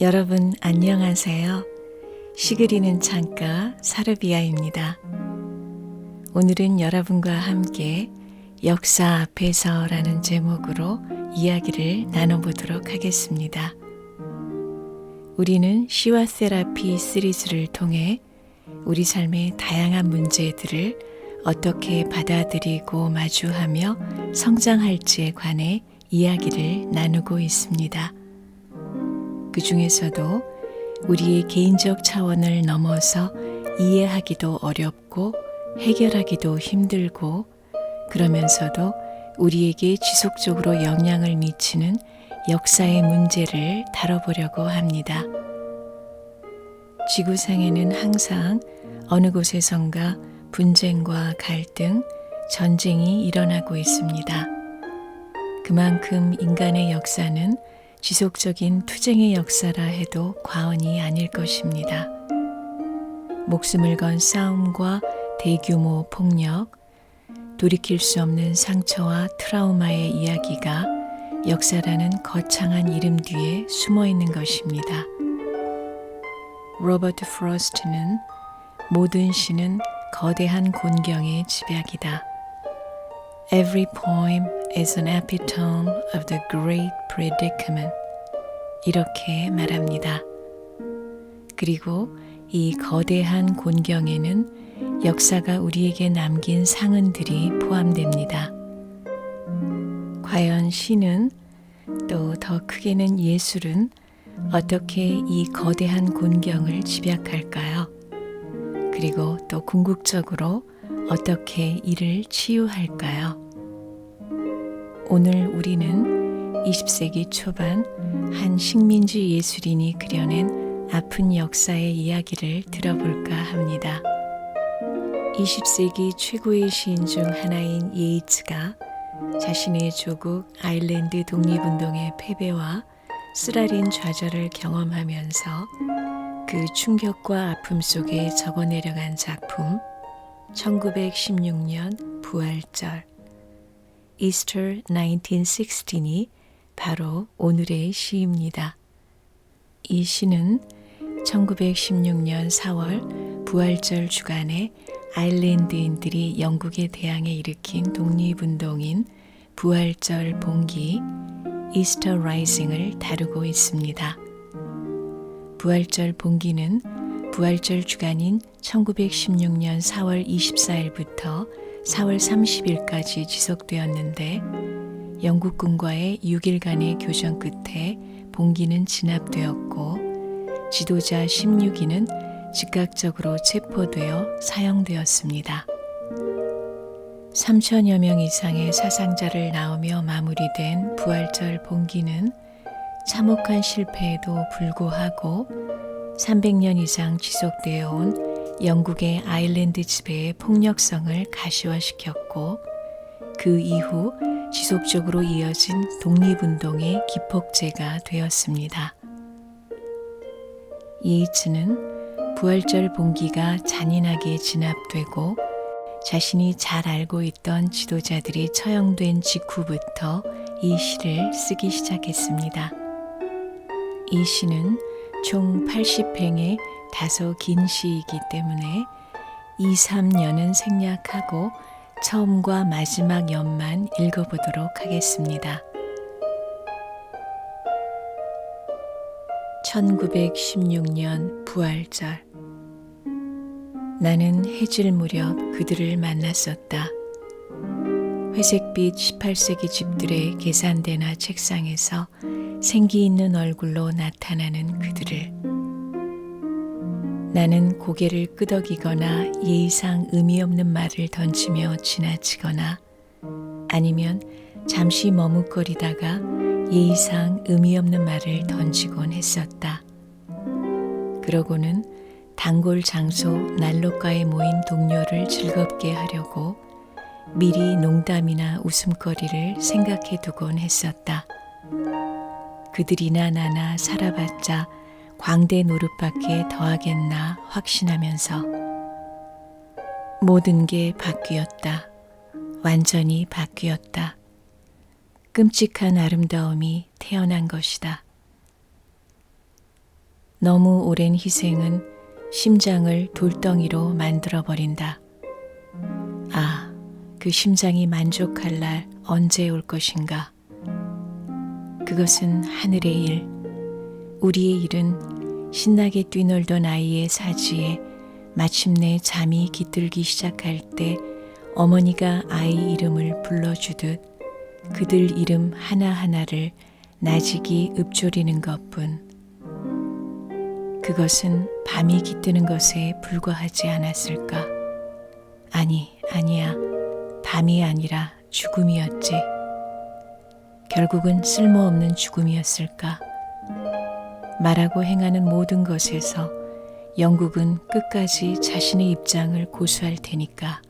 여러분 안녕하세요. 시 그리는 창가 사르비아입니다. 오늘은 여러분과 함께 역사 앞에서라는 제목으로 이야기를 나눠보도록 하겠습니다. 우리는 시와 세라피 시리즈를 통해 우리 삶의 다양한 문제들을 어떻게 받아들이고 마주하며 성장할지에 관해 이야기를 나누고 있습니다. 그 중에서도 우리의 개인적 차원을 넘어서 이해하기도 어렵고 해결하기도 힘들고 그러면서도 우리에게 지속적으로 영향을 미치는 역사의 문제를 다뤄보려고 합니다. 지구상에는 항상 어느 곳에선가 분쟁과 갈등, 전쟁이 일어나고 있습니다. 그만큼 인간의 역사는 지속적인 투쟁의 역사라 해도 과언이 아닐 것입니다. 목숨을 건 싸움과 대규모 폭력, 돌이킬 수 없는 상처와 트라우마의 이야기가 역사라는 거창한 이름 뒤에 숨어 있는 것입니다. 로버트 프로스트는 모든 시는 거대한 곤경의 집약이다. Every poem is an epitome of the great predicament. 이렇게 말합니다. 그리고 이 거대한 곤경에는 역사가 우리에게 남긴 상흔들이 포함됩니다. 과연 시는 또 더 크게는 예술은 어떻게 이 거대한 곤경을 집약할까요? 그리고 또 궁극적으로 어떻게 이를 치유할까요? 오늘 우리는 20세기 초반 한 식민지 예술인이 그려낸 아픈 역사의 이야기를 들어볼까 합니다. 20세기 최고의 시인 중 하나인 예이츠가 자신의 조국 아일랜드 독립운동의 패배와 쓰라린 좌절을 경험하면서 그 충격과 아픔 속에 적어내려간 작품 1916년 부활절 Easter 1916이 바로 오늘의 시입니다. 이 시는 1916년 4월 부활절 주간에 아일랜드인들이 영국에 대항해 일으킨 독립운동인 부활절 봉기 Easter Rising을 다루고 있습니다. 부활절 봉기는 부활절 주간인 1916년 4월 24일부터 4월 30일까지 지속되었는데 영국군과의 6일간의 교전 끝에 봉기는 진압되었고 지도자 16인은 즉각적으로 체포되어 사형되었습니다. 3천여 명 이상의 사상자를 낳으며 마무리된 부활절 봉기는 참혹한 실패에도 불구하고 300년 이상 지속되어 온 영국의 아일랜드 지배의 폭력성을 가시화시켰고 그 이후 지속적으로 이어진 독립운동의 기폭제가 되었습니다. 예이츠는 부활절 봉기가 잔인하게 진압되고 자신이 잘 알고 있던 지도자들이 처형된 직후부터 이 시를 쓰기 시작했습니다. 이 시는 총 80행의 다소 긴 시이기 때문에 2, 3년은 생략하고 처음과 마지막 연만 읽어보도록 하겠습니다. 1916년 부활절 나는 해질 무렵 그들을 만났었다. 회색빛 18세기 집들의 계산대나 책상에서 생기 있는 얼굴로 나타나는 그들을 나는 고개를 끄덕이거나 예의상 의미 없는 말을 던지며 지나치거나 아니면 잠시 머뭇거리다가 예의상 의미 없는 말을 던지곤 했었다. 그러고는 단골 장소 난로가에 모인 동료를 즐겁게 하려고 미리 농담이나 웃음거리를 생각해 두곤 했었다. 그들이나 나나 살아봤자 광대 노릇밖에 더하겠나 확신하면서 모든 게 바뀌었다. 완전히 바뀌었다. 끔찍한 아름다움이 태어난 것이다. 너무 오랜 희생은 심장을 돌덩이로 만들어버린다. 아, 그 심장이 만족할 날 언제 올 것인가? 그것은 하늘의 일. 우리의 일은 신나게 뛰놀던 아이의 사지에 마침내 잠이 깃들기 시작할 때 어머니가 아이 이름을 불러주듯 그들 이름 하나하나를 나직이 읊조리는 것뿐. 그것은 밤이 깃드는 것에 불과하지 않았을까? 아니야. 밤이 아니라 죽음이었지. 결국은 쓸모없는 죽음이었을까? 말하고 행하는 모든 것에서 영국은 끝까지 자신의 입장을 고수할 테니까.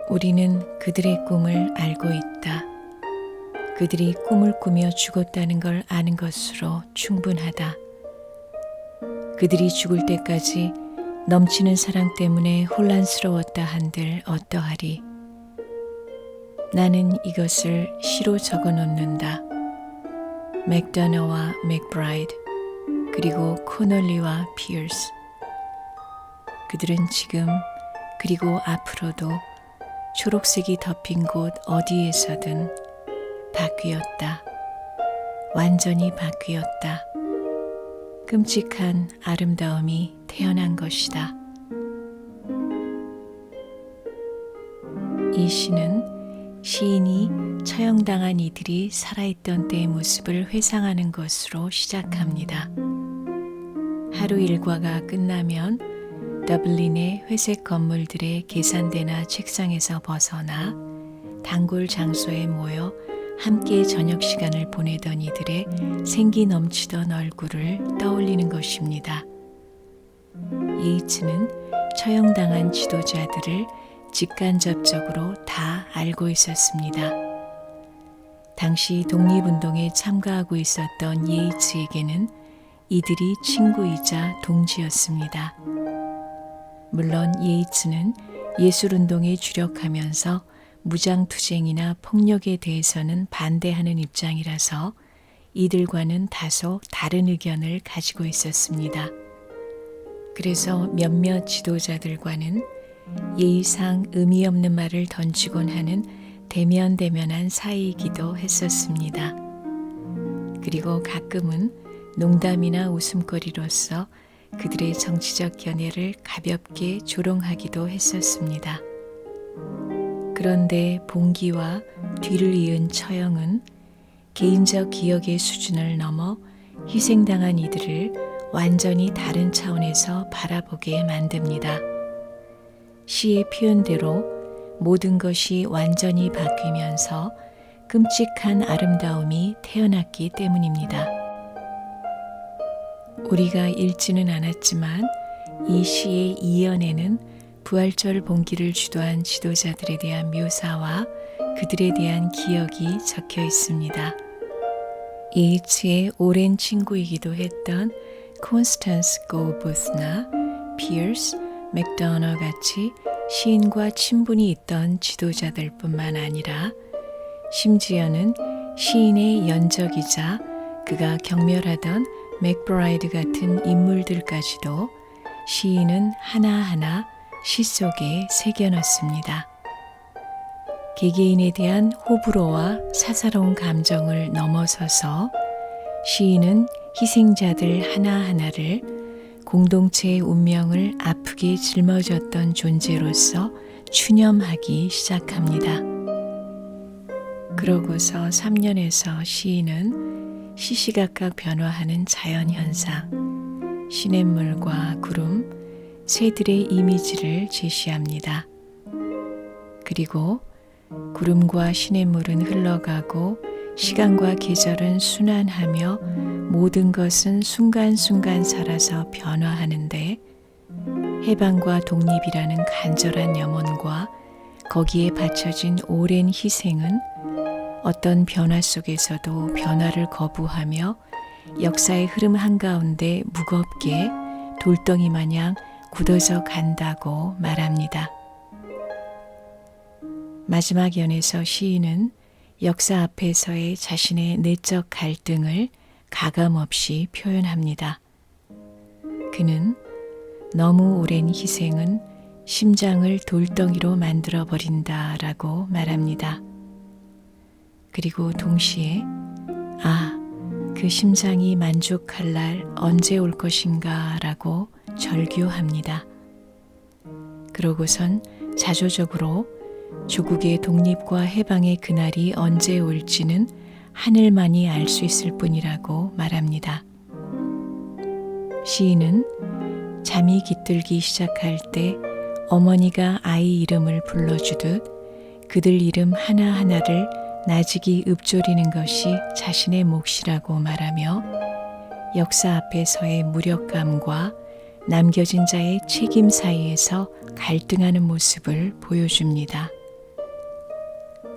우리는 그들의 꿈을 알고 있다. 그들이 꿈을 꾸며 죽었다는 걸 아는 것으로 충분하다. 그들이 죽을 때까지 넘치는 사랑 때문에 혼란스러웠다 한들 어떠하리. 나는 이것을 시로 적어 놓는다. 맥도너와 맥브라이드 그리고 코널리와 피어스. 그들은 지금 그리고 앞으로도 초록색이 덮인 곳 어디에서든 바뀌었다. 완전히 바뀌었다. 끔찍한 아름다움이 태어난 것이다. 이 시는 시인이 처형당한 이들이 살아있던 때의 모습을 회상하는 것으로 시작합니다. 하루 일과가 끝나면 더블린의 회색 건물들의 계산대나 책상에서 벗어나 단골 장소에 모여 함께 저녁 시간을 보내던 이들의 생기 넘치던 얼굴을 떠올리는 것입니다. 예이츠는 처형당한 지도자들을 직간접적으로 다 알고 있었습니다. 당시 독립운동에 참가하고 있었던 예이츠에게는 이들이 친구이자 동지였습니다. 물론 예이츠는 예술운동에 주력하면서 무장투쟁이나 폭력에 대해서는 반대하는 입장이라서 이들과는 다소 다른 의견을 가지고 있었습니다. 그래서 몇몇 지도자들과는 예의상 의미 없는 말을 던지곤 하는 대면대면한 사이이기도 했었습니다. 그리고 가끔은 농담이나 웃음거리로서 그들의 정치적 견해를 가볍게 조롱하기도 했었습니다. 그런데 봉기와 뒤를 이은 처형은 개인적 기억의 수준을 넘어 희생당한 이들을 완전히 다른 차원에서 바라보게 만듭니다. 시의 표현대로 모든 것이 완전히 바뀌면서 끔찍한 아름다움이 태어났기 때문입니다. 우리가 읽지는 않았지만 이 시의 이연에는 부활절 봉기를 주도한 지도자들에 대한 묘사와 그들에 대한 기억이 적혀 있습니다. 예이츠의 오랜 친구이기도 했던 콘스턴스 고우보스나 피어스, 맥도너 같이 시인과 친분이 있던 지도자들뿐만 아니라 심지어는 시인의 연적이자 그가 경멸하던 맥브라이드 같은 인물들까지도 시인은 하나하나 시 속에 새겨넣습니다. 개개인에 대한 호불호와 사사로운 감정을 넘어서서 시인은 희생자들 하나하나를 공동체의 운명을 아프게 짊어졌던 존재로서 추념하기 시작합니다. 그러고서 3년에서 시인은 시시각각 변화하는 자연현상, 시냇물과 구름, 새들의 이미지를 제시합니다. 그리고 구름과 시냇물은 흘러가고 시간과 계절은 순환하며 모든 것은 순간순간 살아서 변화하는데 해방과 독립이라는 간절한 염원과 거기에 바쳐진 오랜 희생은 어떤 변화 속에서도 변화를 거부하며 역사의 흐름 한가운데 무겁게 돌덩이 마냥 굳어져 간다고 말합니다. 마지막 연에서 시인은 역사 앞에서의 자신의 내적 갈등을 가감없이 표현합니다. 그는 너무 오랜 희생은 심장을 돌덩이로 만들어버린다 라고 말합니다. 그리고 동시에 그 심장이 만족할 날 언제 올 것인가 라고 절규합니다. 그러고선 자조적으로 조국의 독립과 해방의 그날이 언제 올지는 하늘만이 알 수 있을 뿐이라고 말합니다. 시인은 잠이 깃들기 시작할 때 어머니가 아이 이름을 불러주듯 그들 이름 하나하나를 나직이 읊조리는 것이 자신의 몫이라고 말하며 역사 앞에서의 무력감과 남겨진 자의 책임 사이에서 갈등하는 모습을 보여줍니다.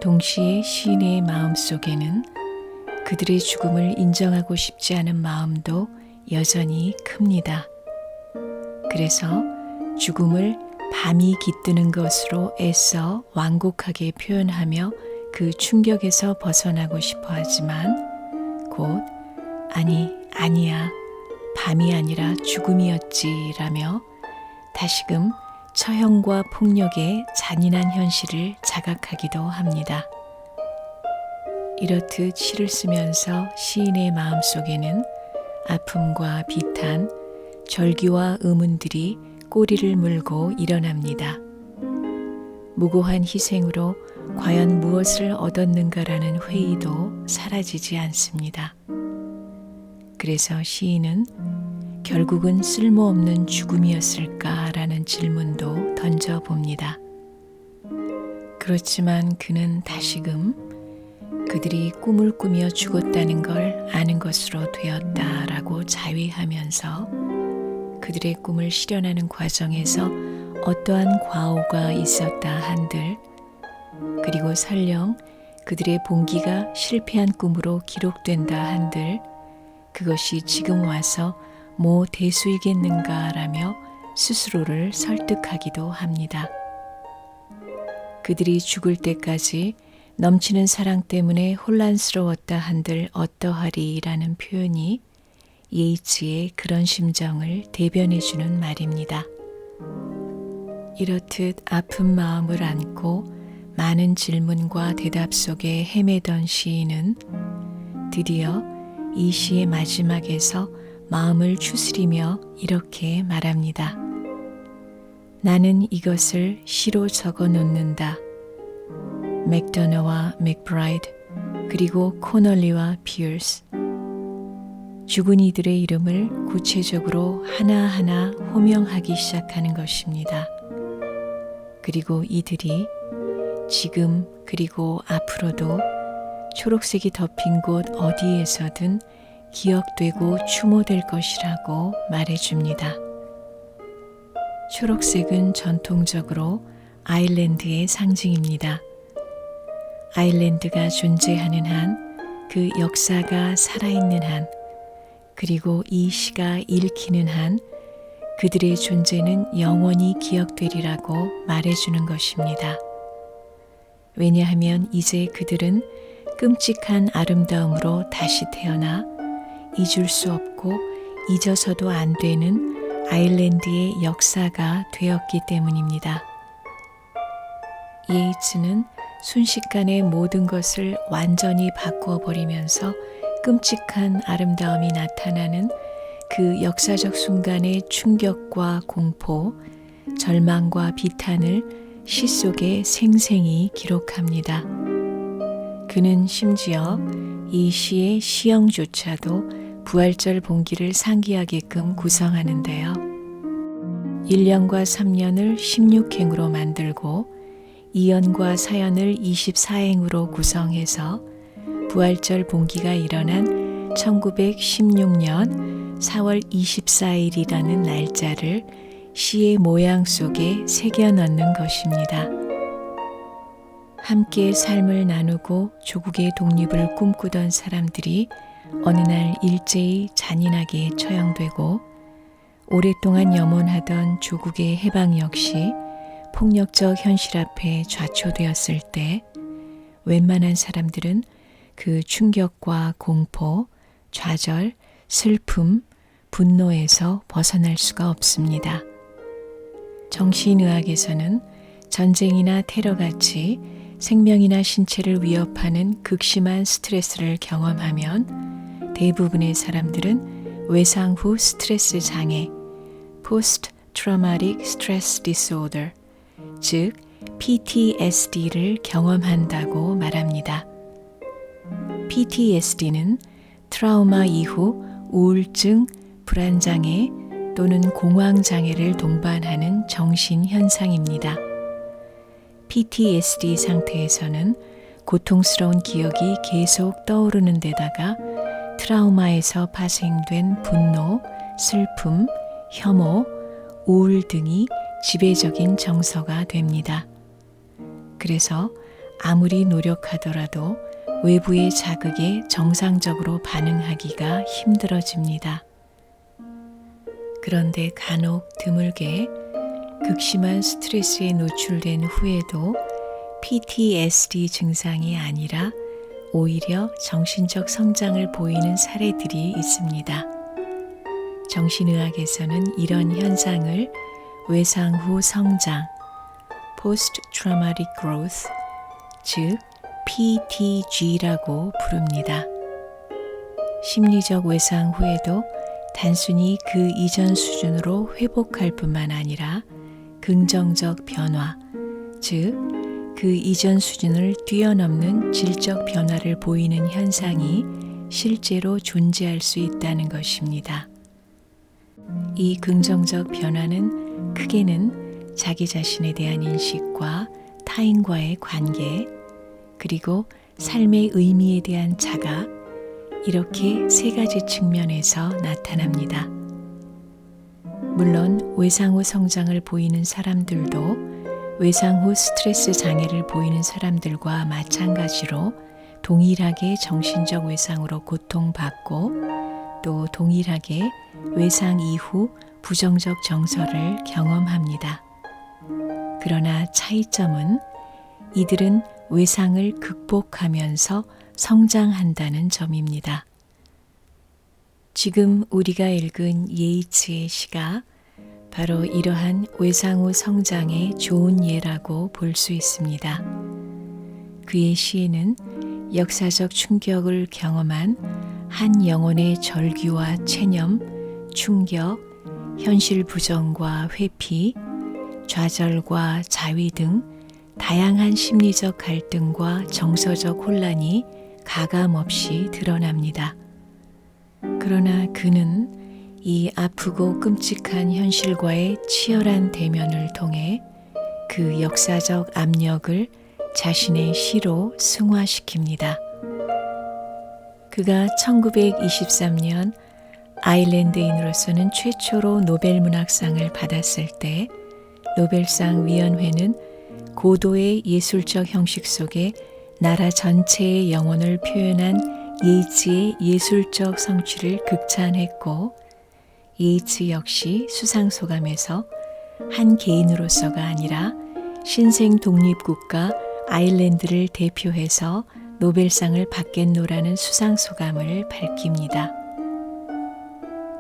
동시에 시인의 마음속에는 그들의 죽음을 인정하고 싶지 않은 마음도 여전히 큽니다. 그래서 죽음을 밤이 깃드는 것으로 애써 완곡하게 표현하며 그 충격에서 벗어나고 싶어 하지만 곧 아니야 밤이 아니라 죽음이었지라며 다시금 처형과 폭력의 잔인한 현실을 자각하기도 합니다. 이렇듯 시를 쓰면서 시인의 마음속에는 아픔과 비탄, 절규와 의문들이 꼬리를 물고 일어납니다. 무고한 희생으로 과연 무엇을 얻었는가라는 회의도 사라지지 않습니다. 그래서 시인은 결국은 쓸모없는 죽음이었을까라는 질문도 던져봅니다. 그렇지만 그는 다시금 그들이 꿈을 꾸며 죽었다는 걸 아는 것으로 되었다라고 자위하면서 그들의 꿈을 실현하는 과정에서 어떠한 과오가 있었다 한들 그리고 설령 그들의 봉기가 실패한 꿈으로 기록된다 한들 그것이 지금 와서 뭐 대수이겠는가라며 스스로를 설득하기도 합니다. 그들이 죽을 때까지 넘치는 사랑 때문에 혼란스러웠다 한들 어떠하리라는 표현이 예이츠의 그런 심정을 대변해주는 말입니다. 이렇듯 아픈 마음을 안고 많은 질문과 대답 속에 헤매던 시인은 드디어 이 시의 마지막에서 마음을 추스리며 이렇게 말합니다. 나는 이것을 시로 적어 놓는다. 맥도너와 맥브라이드 그리고 코널리와 피어스 죽은 이들의 이름을 구체적으로 하나하나 호명하기 시작하는 것입니다. 그리고 이들이 지금 그리고 앞으로도 초록색이 덮인 곳 어디에서든 기억되고 추모될 것이라고 말해줍니다. 초록색은 전통적으로 아일랜드의 상징입니다. 아일랜드가 존재하는 한, 그 역사가 살아있는 한, 그리고 이 시가 읽히는 한, 그들의 존재는 영원히 기억되리라고 말해주는 것입니다. 왜냐하면 이제 그들은 끔찍한 아름다움으로 다시 태어나 잊을 수 없고 잊어서도 안 되는 아일랜드의 역사가 되었기 때문입니다. 예이츠는 순식간에 모든 것을 완전히 바꾸어 버리면서 끔찍한 아름다움이 나타나는 그 역사적 순간의 충격과 공포, 절망과 비탄을 시 속에 생생히 기록합니다. 그는 심지어 이 시의 시형조차도 부활절 봉기를 상기하게끔 구성하는데요. 1년과 3년을 16행으로 만들고 2연과 4연을 24행으로 구성해서 부활절 봉기가 일어난 1916년 4월 24일이라는 날짜를 시의 모양 속에 새겨 넣는 것입니다. 함께 삶을 나누고 조국의 독립을 꿈꾸던 사람들이 어느 날 일제히 잔인하게 처형되고 오랫동안 염원하던 조국의 해방 역시 폭력적 현실 앞에 좌초되었을 때 웬만한 사람들은 그 충격과 공포, 좌절, 슬픔, 분노에서 벗어날 수가 없습니다. 정신의학에서는 전쟁이나 테러같이 생명이나 신체를 위협하는 극심한 스트레스를 경험하면 대부분의 사람들은 외상 후 스트레스 장애, Post Traumatic Stress Disorder, 즉 PTSD를 경험한다고 말합니다. PTSD는 트라우마 이후 우울증, 불안장애 또는 공황장애를 동반하는 정신현상입니다. PTSD 상태에서는 고통스러운 기억이 계속 떠오르는 데다가 트라우마에서 파생된 분노, 슬픔, 혐오, 우울 등이 지배적인 정서가 됩니다. 그래서 아무리 노력하더라도 외부의 자극에 정상적으로 반응하기가 힘들어집니다. 그런데 간혹 드물게 극심한 스트레스에 노출된 후에도 PTSD 증상이 아니라 오히려 정신적 성장을 보이는 사례들이 있습니다. 정신의학에서는 이런 현상을 외상 후 성장, Post Traumatic Growth, 즉 PTG라고 부릅니다. 심리적 외상 후에도 단순히 그 이전 수준으로 회복할 뿐만 아니라 긍정적 변화, 즉 그 이전 수준을 뛰어넘는 질적 변화를 보이는 현상이 실제로 존재할 수 있다는 것입니다. 이 긍정적 변화는 크게는 자기 자신에 대한 인식과 타인과의 관계, 그리고 삶의 의미에 대한 자각, 이렇게 세 가지 측면에서 나타납니다. 물론 외상 후 성장을 보이는 사람들도 외상 후 스트레스 장애를 보이는 사람들과 마찬가지로 동일하게 정신적 외상으로 고통받고 또 동일하게 외상 이후 부정적 정서를 경험합니다. 그러나 차이점은 이들은 외상을 극복하면서 성장한다는 점입니다. 지금 우리가 읽은 예이츠의 시가 바로 이러한 외상 후 성장의 좋은 예라고 볼 수 있습니다. 그의 시에는 역사적 충격을 경험한 한 영혼의 절규와 체념, 충격, 현실 부정과 회피, 좌절과 자위 등 다양한 심리적 갈등과 정서적 혼란이 가감없이 드러납니다. 그러나 그는 이 아프고 끔찍한 현실과의 치열한 대면을 통해 그 역사적 압력을 자신의 시로 승화시킵니다. 그가 1923년 아일랜드인으로서는 최초로 노벨문학상을 받았을 때 노벨상 위원회는 고도의 예술적 형식 속에 나라 전체의 영혼을 표현한 예이츠의 예술적 성취를 극찬했고 예이츠 역시 수상소감에서 한 개인으로서가 아니라 신생 독립국가 아일랜드를 대표해서 노벨상을 받겠노라는 수상소감을 밝힙니다.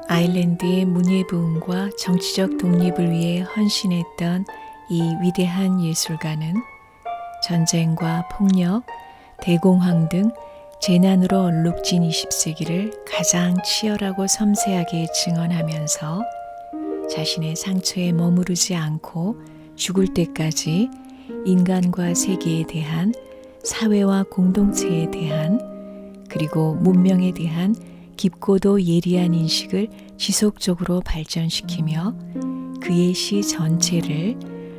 아일랜드의 문예부흥과 정치적 독립을 위해 헌신했던 이 위대한 예술가는 전쟁과 폭력, 대공황 등 재난으로 얼룩진 20세기를 가장 치열하고 섬세하게 증언하면서 자신의 상처에 머무르지 않고 죽을 때까지 인간과 세계에 대한, 사회와 공동체에 대한, 그리고 문명에 대한 깊고도 예리한 인식을 지속적으로 발전시키며 그의 시 전체를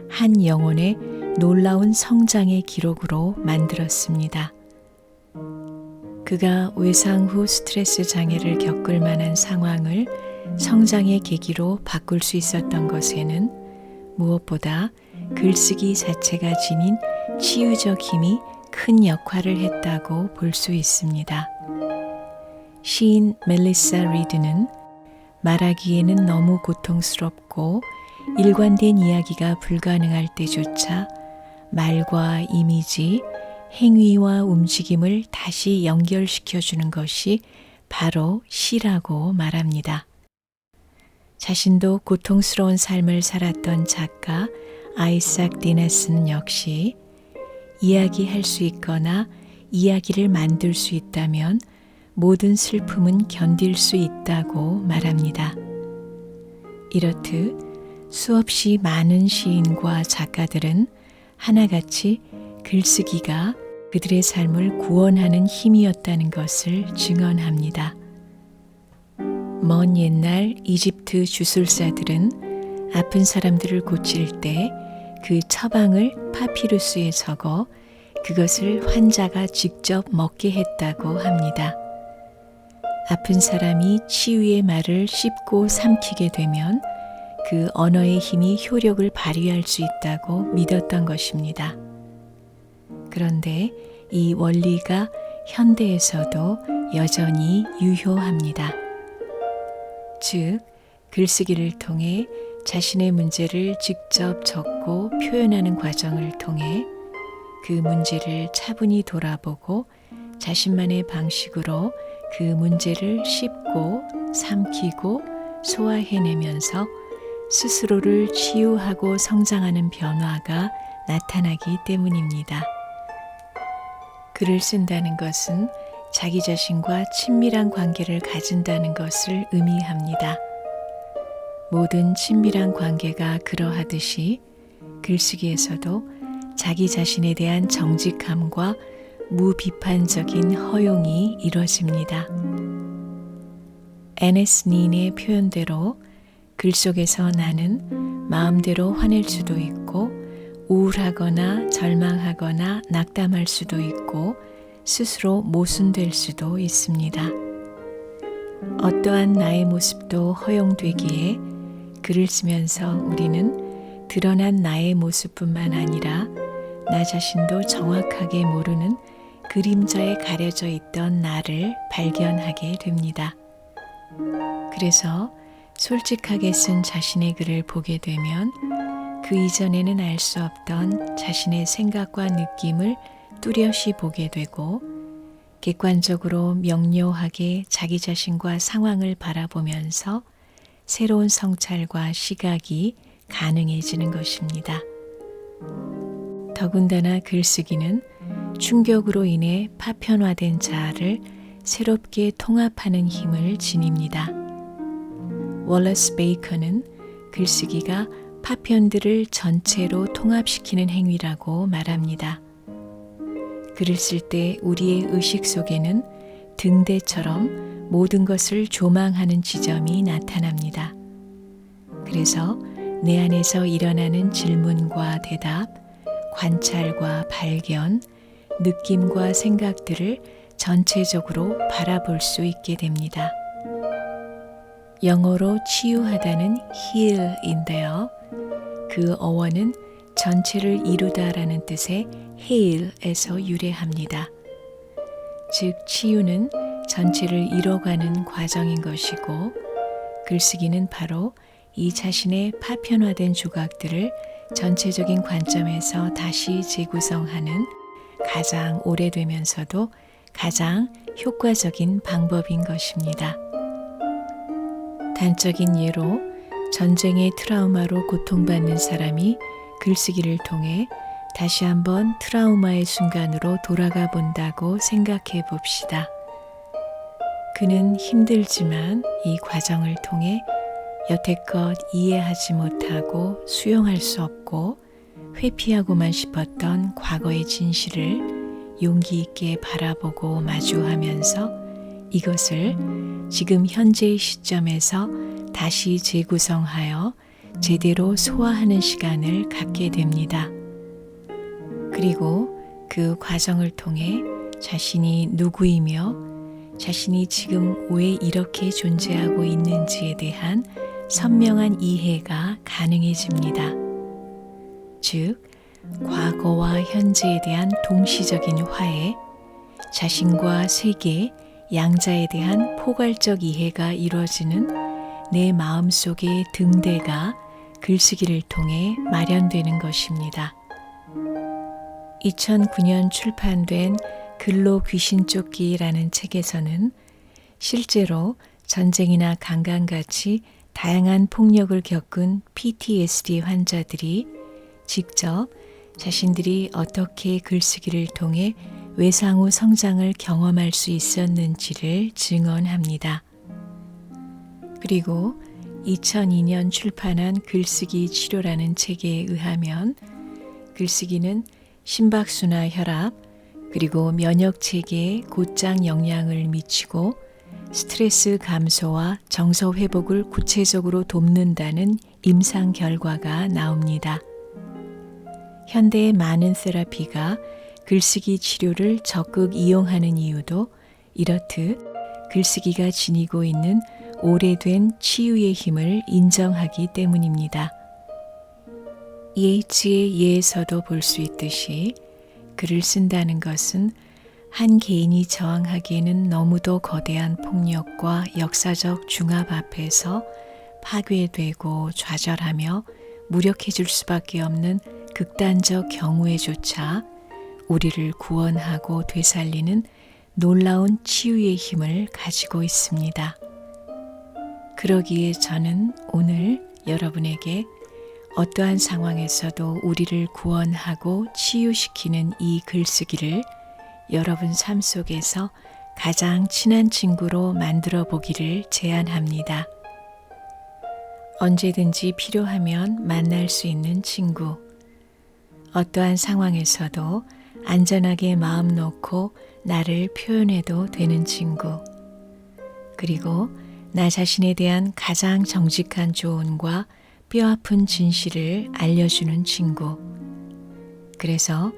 한 영혼의 놀라운 성장의 기록으로 만들었습니다. 그가 외상 후 스트레스 장애를 겪을 만한 상황을 성장의 계기로 바꿀 수 있었던 것에는 무엇보다 글쓰기 자체가 지닌 치유적 힘이 큰 역할을 했다고 볼 수 있습니다. 시인 멜리사 리드는 말하기에는 너무 고통스럽고 일관된 이야기가 불가능할 때조차 말과 이미지, 행위와 움직임을 다시 연결시켜주는 것이 바로 시라고 말합니다. 자신도 고통스러운 삶을 살았던 작가 아이삭 디네스는 역시 이야기할 수 있거나 이야기를 만들 수 있다면 모든 슬픔은 견딜 수 있다고 말합니다. 이렇듯 수없이 많은 시인과 작가들은 하나같이 글쓰기가 그들의 삶을 구원하는 힘이었다는 것을 증언합니다. 먼 옛날 이집트 주술사들은 아픈 사람들을 고칠 때 그 처방을 파피루스에 적어 그것을 환자가 직접 먹게 했다고 합니다. 아픈 사람이 치유의 말을 씹고 삼키게 되면 그 언어의 힘이 효력을 발휘할 수 있다고 믿었던 것입니다. 그런데 이 원리가 현대에서도 여전히 유효합니다. 즉, 글쓰기를 통해 자신의 문제를 직접 적고 표현하는 과정을 통해 그 문제를 차분히 돌아보고 자신만의 방식으로 그 문제를 씹고 삼키고 소화해내면서 스스로를 치유하고 성장하는 변화가 나타나기 때문입니다. 글을 쓴다는 것은 자기 자신과 친밀한 관계를 가진다는 것을 의미합니다. 모든 친밀한 관계가 그러하듯이 글쓰기에서도 자기 자신에 대한 정직함과 무비판적인 허용이 이루어집니다. 에네스 닌의 표현대로 글 속에서 나는 마음대로 화낼 수도 있고 우울하거나 절망하거나 낙담할 수도 있고 스스로 모순될 수도 있습니다. 어떠한 나의 모습도 허용되기에 글을 쓰면서 우리는 드러난 나의 모습뿐만 아니라 나 자신도 정확하게 모르는 그림자에 가려져 있던 나를 발견하게 됩니다. 그래서 솔직하게 쓴 자신의 글을 보게 되면 그 이전에는 알 수 없던 자신의 생각과 느낌을 뚜렷이 보게 되고 객관적으로 명료하게 자기 자신과 상황을 바라보면서 새로운 성찰과 시각이 가능해지는 것입니다. 더군다나 글쓰기는 충격으로 인해 파편화된 자아를 새롭게 통합하는 힘을 지닙니다. 월러스 베이컨은 글쓰기가 파편들을 전체로 통합시키는 행위라고 말합니다. 글을 쓸 때 우리의 의식 속에는 등대처럼 모든 것을 조망하는 지점이 나타납니다. 그래서 내 안에서 일어나는 질문과 대답, 관찰과 발견, 느낌과 생각들을 전체적으로 바라볼 수 있게 됩니다. 영어로 치유하다는 heal인데요. 그 어원은 전체를 이루다라는 뜻의 heal에서 유래합니다. 즉, 치유는 전체를 이뤄가는 과정인 것이고 글쓰기는 바로 이 자신의 파편화된 조각들을 전체적인 관점에서 다시 재구성하는 가장 오래되면서도 가장 효과적인 방법인 것입니다. 단적인 예로 전쟁의 트라우마로 고통받는 사람이 글쓰기를 통해 다시 한번 트라우마의 순간으로 돌아가 본다고 생각해 봅시다. 그는 힘들지만 이 과정을 통해 여태껏 이해하지 못하고 수용할 수 없고 회피하고만 싶었던 과거의 진실을 용기 있게 바라보고 마주하면서 이것을 지금 현재의 시점에서 다시 재구성하여 제대로 소화하는 시간을 갖게 됩니다. 그리고 그 과정을 통해 자신이 누구이며 자신이 지금 왜 이렇게 존재하고 있는지에 대한 선명한 이해가 가능해집니다. 즉, 과거와 현재에 대한 동시적인 화해, 자신과 세계, 양자에 대한 포괄적 이해가 이루어지는 내 마음속의 등대가 글쓰기를 통해 마련되는 것입니다. 2009년 출판된 글로 귀신 쫓기라는 책에서는 실제로 전쟁이나 강간같이 다양한 폭력을 겪은 PTSD 환자들이 직접 자신들이 어떻게 글쓰기를 통해 외상후 성장을 경험할 수 있었는지를 증언합니다. 그리고 2002년 출판한 글쓰기 치료라는 책에 의하면 글쓰기는 심박수나 혈압, 그리고 면역 체계에 곧장 영향을 미치고 스트레스 감소와 정서 회복을 구체적으로 돕는다는 임상 결과가 나옵니다. 현대의 많은 세라피가 글쓰기 치료를 적극 이용하는 이유도 이렇듯 글쓰기가 지니고 있는 오래된 치유의 힘을 인정하기 때문입니다. 예이츠의 예에서도 볼 수 있듯이 글을 쓴다는 것은 한 개인이 저항하기에는 너무도 거대한 폭력과 역사적 중압 앞에서 파괴되고 좌절하며 무력해질 수밖에 없는 극단적 경우에조차 우리를 구원하고 되살리는 놀라운 치유의 힘을 가지고 있습니다. 그러기에 저는 오늘 여러분에게 어떠한 상황에서도 우리를 구원하고 치유시키는 이 글쓰기를 여러분 삶 속에서 가장 친한 친구로 만들어 보기를 제안합니다. 언제든지 필요하면 만날 수 있는 친구, 어떠한 상황에서도 안전하게 마음 놓고 나를 표현해도 되는 친구, 그리고 나 자신에 대한 가장 정직한 조언과 뼈아픈 진실을 알려주는 친구. 그래서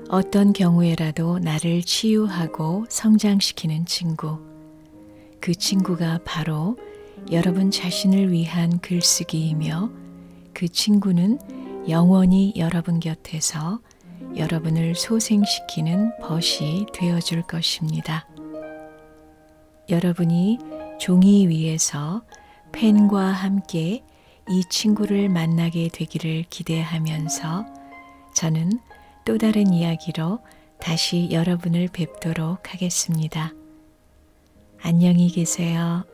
어떤 경우에라도 나를 치유하고 성장시키는 친구. 그 친구가 바로 여러분 자신을 위한 글쓰기이며 그 친구는 영원히 여러분 곁에서 여러분을 소생시키는 벗이 되어줄 것입니다. 여러분이 종이 위에서 펜과 함께 이 친구를 만나게 되기를 기대하면서 저는 또 다른 이야기로 다시 여러분을 뵙도록 하겠습니다. 안녕히 계세요.